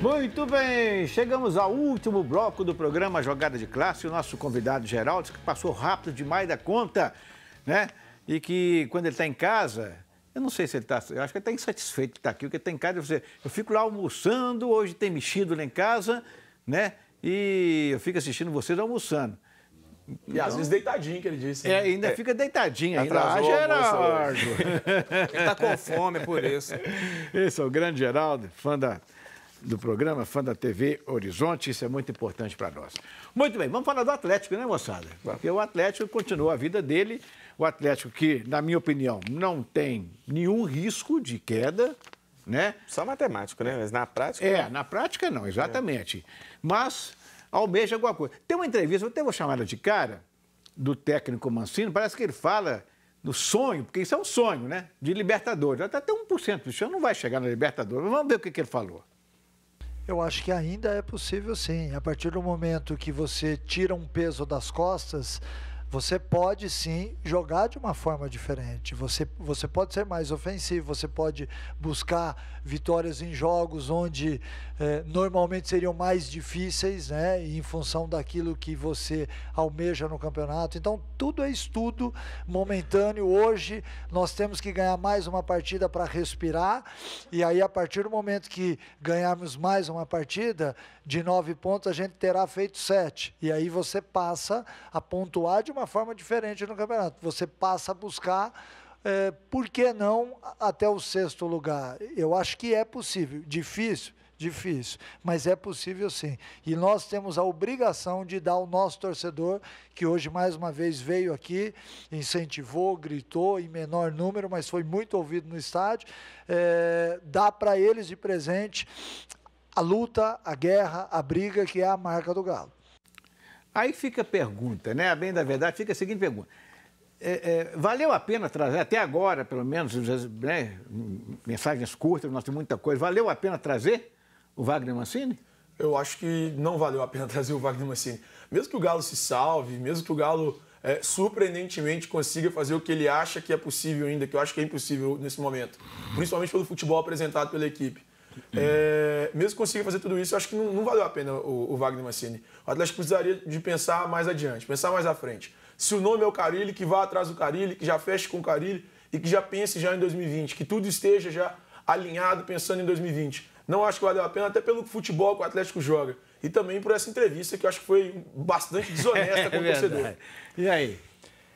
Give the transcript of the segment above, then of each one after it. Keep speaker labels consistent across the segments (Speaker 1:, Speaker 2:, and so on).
Speaker 1: Muito bem, chegamos ao último bloco do programa Jogada de Classe. O nosso convidado Geraldo, que passou rápido demais da conta, né? E que quando ele está em casa, eu não sei se ele está, eu acho que ele está insatisfeito de estar aqui, porque ele está em casa e você, eu fico lá almoçando, hoje tem mexido lá em casa, né? E eu fico assistindo vocês almoçando.
Speaker 2: E às vezes deitadinho, que ele disse.
Speaker 1: Né? Ainda fica deitadinho ainda.
Speaker 2: Atrasou
Speaker 1: Geraldo!
Speaker 3: Ele tá com fome, é por isso.
Speaker 1: Esse é o grande Geraldo, fã do programa, fã da TV Horizonte, isso é muito importante para nós. Muito bem, vamos falar do Atlético, né, moçada? Porque o Atlético continua a vida dele, o Atlético que, na minha opinião, não tem nenhum risco de queda, né?
Speaker 3: Só matemático, né? Mas na prática...
Speaker 1: Na prática não, exatamente. Mas almeja alguma coisa. Tem uma entrevista, eu até vou chamar ela de cara, do técnico Mancini, parece que ele fala do sonho, porque isso é um sonho, né? De Libertadores. Até 1% do chão não vai chegar na Libertadores. Vamos ver o que ele falou.
Speaker 4: Eu acho que ainda é possível, sim. A partir do momento que você tira um peso das costas, você pode, sim, jogar de uma forma diferente. Você pode ser mais ofensivo, você pode buscar vitórias em jogos onde normalmente seriam mais difíceis, né, em função daquilo que você almeja no campeonato. Então, tudo é estudo momentâneo. Hoje, nós temos que ganhar mais uma partida para respirar, e aí, a partir do momento que ganharmos mais uma partida, de 9 pontos, a gente terá feito 7. E aí você passa a pontuar de uma forma diferente no campeonato. Você passa a buscar, por que não, até o 6º lugar. Eu acho que é possível. Difícil, mas é possível sim. E nós temos a obrigação de dar ao nosso torcedor, que hoje mais uma vez veio aqui, incentivou, gritou em menor número, mas foi muito ouvido no estádio, dar para eles de presente a luta, a guerra, a briga, que é a marca do Galo.
Speaker 1: Aí fica a pergunta, né? A bem da verdade, fica a seguinte pergunta. Valeu a pena trazer, até agora, pelo menos, né, mensagens curtas, nós temos muita coisa, valeu a pena trazer o Wagner Mancini?
Speaker 2: Eu acho que não valeu a pena trazer o Wagner Mancini. Mesmo que o Galo se salve, mesmo que o Galo surpreendentemente consiga fazer o que ele acha que é possível ainda, que eu acho que é impossível nesse momento, principalmente pelo futebol apresentado pela equipe. Mesmo que consiga fazer tudo isso, eu acho que não valeu a pena o Wagner Mancini. O Atlético precisaria de pensar mais adiante, pensar mais à frente. Se o nome é o Carille, que vá atrás do Carille, que já feche com o Carille e que já pense já em 2020, que tudo esteja já alinhado pensando em 2020. Não acho que valeu a pena, até pelo futebol que o Atlético joga. E também por essa entrevista que eu acho que foi bastante desonesta com o torcedor.
Speaker 1: E aí?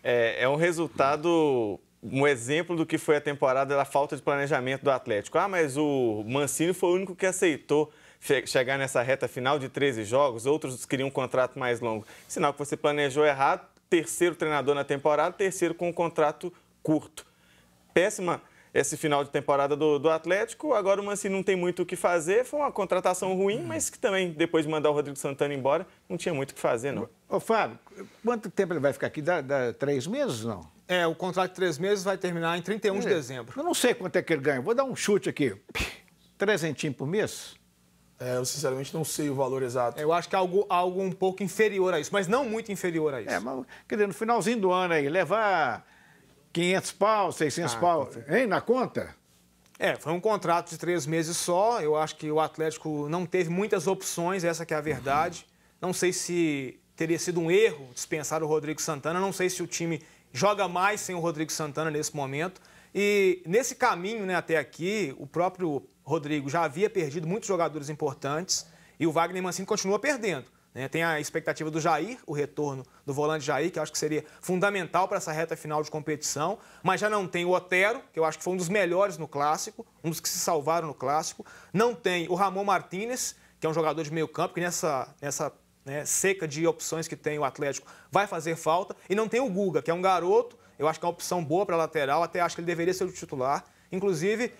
Speaker 3: É um resultado... Um exemplo do que foi a temporada da falta de planejamento do Atlético. Mas o Mancini foi o único que aceitou chegar nessa reta final de 13 jogos, outros queriam um contrato mais longo. Sinal que você planejou errado, 3º treinador na temporada, 3º com um contrato curto. Péssima esse final de temporada do Atlético, agora o Mancini não tem muito o que fazer, foi uma contratação ruim, mas que também, depois de mandar o Rodrigo Santana embora, não tinha muito o que fazer, não.
Speaker 1: Ô, Fábio, quanto tempo ele vai ficar aqui? Dá 3 meses, não?
Speaker 5: O contrato de 3 meses vai terminar em 31 de dezembro.
Speaker 1: Eu não sei quanto é que ele ganha. Vou dar um chute aqui. 300 por mês?
Speaker 2: Eu, sinceramente, não sei o valor exato.
Speaker 5: Eu acho que é algo um pouco inferior a isso, mas não muito inferior a isso.
Speaker 1: Mas, quer dizer, no finalzinho do ano aí, levar 500 pau, 600 pau, hein, na conta?
Speaker 5: Foi um contrato de 3 meses só. Eu acho que o Atlético não teve muitas opções, essa que é a verdade. Não sei se teria sido um erro dispensar o Rodrigo Santana, não sei se o time joga mais sem o Rodrigo Santana nesse momento. E nesse caminho, né, até aqui, o próprio Rodrigo já havia perdido muitos jogadores importantes e o Wagner Mancini continua perdendo. Né? Tem a expectativa do Jair, o retorno do volante Jair, que eu acho que seria fundamental para essa reta final de competição, mas já não tem o Otero, que eu acho que foi um dos melhores no Clássico, um dos que se salvaram no Clássico. Não tem o Ramon Martínez, que é um jogador de meio campo, que nessa seca de opções que tem o Atlético vai fazer falta. E não tem o Guga, que é um garoto, eu acho que é uma opção boa para a lateral, até acho que ele deveria ser o titular. Inclusive,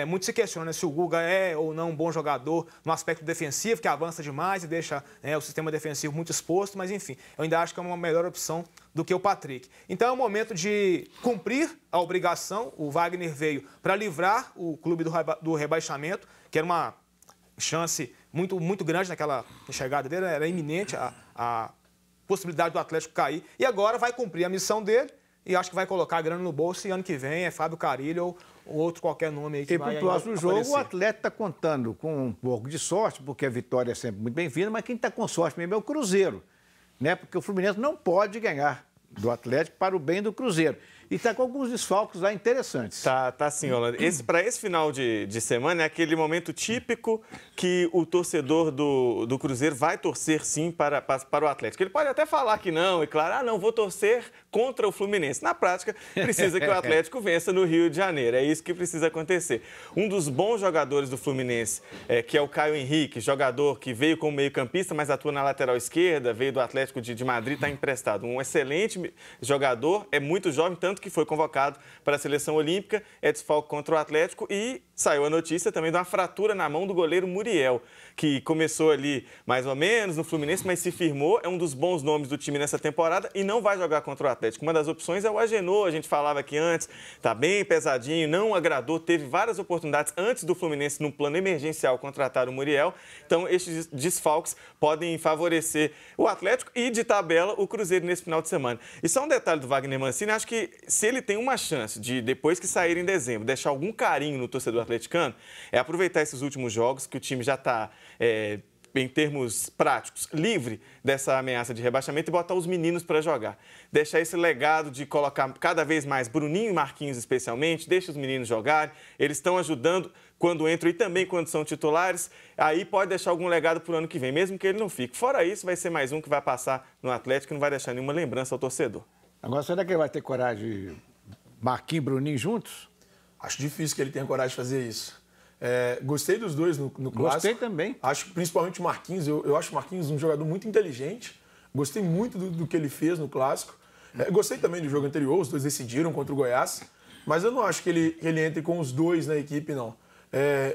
Speaker 5: muito se questiona se o Guga é ou não um bom jogador no aspecto defensivo, que avança demais e deixa o sistema defensivo muito exposto, mas enfim, eu ainda acho que é uma melhor opção do que o Patrick. Então é o momento de cumprir a obrigação. O Wagner veio para livrar o clube do rebaixamento, que era uma chance muito grande naquela chegada dele, era iminente a possibilidade do Atlético cair, e agora vai cumprir a missão dele e acho que vai colocar a grana no bolso e ano que vem é Fábio Carille ou outro qualquer nome aí que vai
Speaker 1: aparecer. E para o próximo jogo,
Speaker 5: aparecer.
Speaker 1: o atleta está contando com um pouco de sorte, porque a vitória é sempre muito bem-vinda, mas quem está com sorte mesmo é o Cruzeiro, né? Porque o Fluminense não pode ganhar do Atlético para o bem do Cruzeiro. E está com alguns desfalques lá interessantes.
Speaker 3: Tá sim, Holanda. Para esse final de semana é aquele momento típico que o torcedor do Cruzeiro vai torcer sim para o Atlético. Ele pode até falar que não, e claro, não, vou torcer contra o Fluminense. Na prática, precisa que o Atlético vença no Rio de Janeiro. É isso que precisa acontecer. Um dos bons jogadores do Fluminense, que é o Caio Henrique, jogador que veio como meio-campista, mas atua na lateral esquerda, veio do Atlético de Madrid, está emprestado. Um excelente jogador, é muito jovem, tanto que foi convocado para a seleção olímpica, é desfalque contra o Atlético e saiu a notícia também de uma fratura na mão do goleiro Muriel, que começou ali mais ou menos no Fluminense, mas se firmou, é um dos bons nomes do time nessa temporada e não vai jogar contra o Atlético. Uma das opções é o Agenor, a gente falava aqui antes, tá bem pesadinho, não agradou, teve várias oportunidades antes do Fluminense, num plano emergencial, contratar o Muriel. Então, estes desfalques podem favorecer o Atlético e, de tabela, o Cruzeiro nesse final de semana. E só um detalhe do Wagner Mancini, acho que se ele tem uma chance de, depois que sair em dezembro, deixar algum carinho no torcedor atleticano, é aproveitar esses últimos jogos, que o time já está, em termos práticos, livre dessa ameaça de rebaixamento e botar os meninos para jogar. Deixar esse legado de colocar cada vez mais Bruninho e Marquinhos especialmente, deixa os meninos jogarem, eles estão ajudando quando entram e também quando são titulares, aí pode deixar algum legado para o ano que vem, mesmo que ele não fique. Fora isso, vai ser mais um que vai passar no Atlético e não vai deixar nenhuma lembrança ao torcedor.
Speaker 1: Agora, será que ele vai ter coragem de Marquinhos e Bruninho juntos?
Speaker 2: Acho difícil que ele tenha coragem de fazer isso. Gostei dos dois no clássico.
Speaker 1: Gostei também.
Speaker 2: Acho principalmente o Marquinhos. Eu acho o Marquinhos um jogador muito inteligente. Gostei muito do que ele fez no clássico. Gostei também do jogo anterior, os dois decidiram contra o Goiás. Mas eu não acho que ele entre com os dois na equipe, não.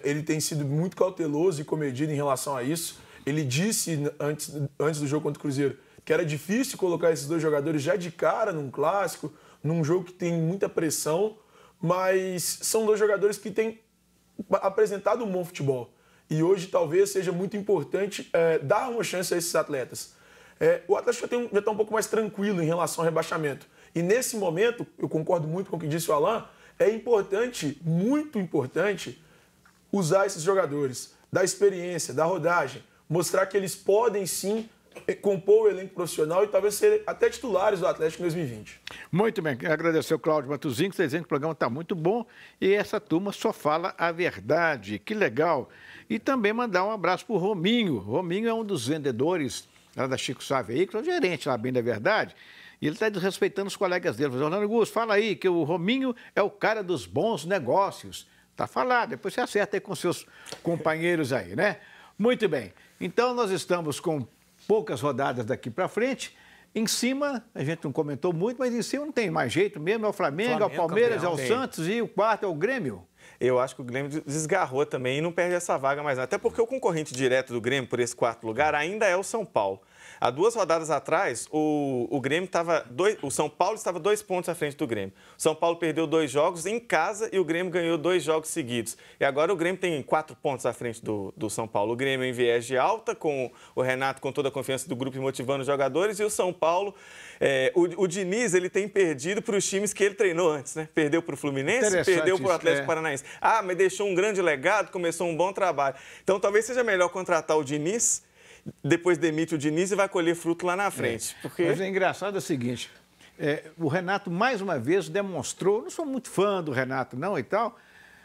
Speaker 2: Ele tem sido muito cauteloso e comedido em relação a isso. Ele disse antes do jogo contra o Cruzeiro que era difícil colocar esses dois jogadores já de cara num clássico, num jogo que tem muita pressão, mas são dois jogadores que têm apresentado um bom futebol. E hoje talvez seja muito importante dar uma chance a esses atletas. O Atlético já está um pouco mais tranquilo em relação ao rebaixamento. E nesse momento, eu concordo muito com o que disse o Alain, é importante, muito importante, usar esses jogadores, dar experiência, dar rodagem, mostrar que eles podem sim compor o elenco profissional e talvez ser até titulares do Atlético em 2020.
Speaker 1: Muito bem, agradecer ao Cláudio Matuzinho, que está dizendo que o programa está muito bom e essa turma só fala a verdade, que legal. E também mandar um abraço para o Rominho. Rominho é um dos vendedores lá da Chico Sá Veículos, gerente lá bem da verdade, e ele está desrespeitando os colegas dele. Orlando Augusto, fala aí que o Rominho é o cara dos bons negócios. Tá falado, depois você acerta aí com seus companheiros aí, né? Muito bem, então nós estamos com poucas rodadas daqui para frente. Em cima, a gente não comentou muito, mas em cima não tem mais jeito mesmo. É o Flamengo, é o Palmeiras,
Speaker 5: campeão,
Speaker 1: é o Santos e o quarto é o Grêmio.
Speaker 3: Eu acho que o Grêmio desgarrou também e não perde essa vaga mais não. Até porque o concorrente direto do Grêmio por esse quarto lugar ainda é o São Paulo. Há 2 rodadas atrás, o Grêmio estava o São Paulo estava 2 pontos à frente do Grêmio. O São Paulo perdeu 2 jogos em casa e o Grêmio ganhou 2 jogos seguidos. E agora o Grêmio tem 4 pontos à frente do São Paulo. O Grêmio em viés de alta, com o Renato com toda a confiança do grupo e motivando os jogadores. E o São Paulo, o Diniz, ele tem perdido para os times que ele treinou antes, né? Perdeu para o Fluminense, perdeu para o Atlético Paranaense. Mas deixou um grande legado, começou um bom trabalho. Então talvez seja melhor contratar o Diniz, depois demite o Diniz e vai colher fruto lá na frente. Porque...
Speaker 1: Mas é engraçado o seguinte, o Renato mais uma vez demonstrou, não sou muito fã do Renato não e tal,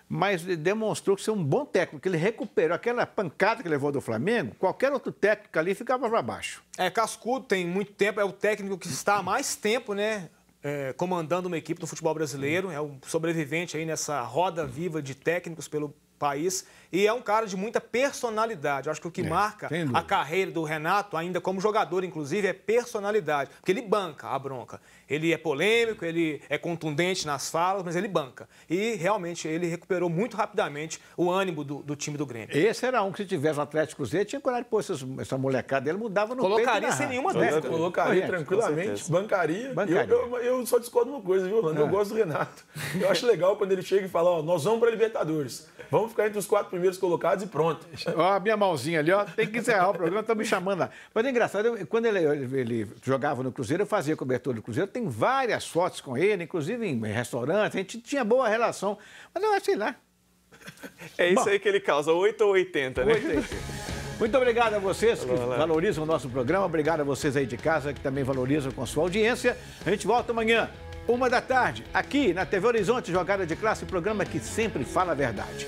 Speaker 1: mas demonstrou que ser um bom técnico, ele recuperou aquela pancada que levou do Flamengo, qualquer outro técnico ali ficava para baixo.
Speaker 5: Cascudo tem muito tempo, é o técnico que está há mais tempo, né? Comandando uma equipe do futebol brasileiro, é um sobrevivente aí nessa roda viva de técnicos pelo país e é um cara de muita personalidade. Eu acho que o que marca a carreira do Renato, ainda como jogador, inclusive, é personalidade, porque ele banca a bronca. Ele é polêmico, ele é contundente nas falas, mas ele banca. E, realmente, ele recuperou muito rapidamente o ânimo do time do Grêmio.
Speaker 1: Esse era um que, se tivesse o Atlético Cruzeiro, tinha coragem de pôr essa molecada dele, mudava no
Speaker 5: Colocaria sem nenhuma dúvida.
Speaker 2: Colocaria tranquilamente, bancaria. Eu só discordo uma coisa, viu, Orlando? Eu gosto do Renato. Eu acho legal quando ele chega e fala, nós vamos para a Libertadores. Vamos vamos ficar entre os 4 primeiros colocados e pronto.
Speaker 1: Ó, a minha mãozinha ali, ó, tem que encerrar o programa, estão me chamando lá. Mas é engraçado, quando ele jogava no Cruzeiro, eu fazia cobertura do Cruzeiro, tem várias fotos com ele, inclusive em restaurantes, a gente tinha boa relação, mas eu sei lá.
Speaker 3: É isso aí que ele causa, 8 ou 80, né?
Speaker 1: 8 ou 80. Muito obrigado a vocês que valorizam o nosso programa, obrigado a vocês aí de casa que também valorizam com a sua audiência. A gente volta amanhã, 1 da tarde, aqui na TV Horizonte, Jogada de Classe, programa que sempre fala a verdade.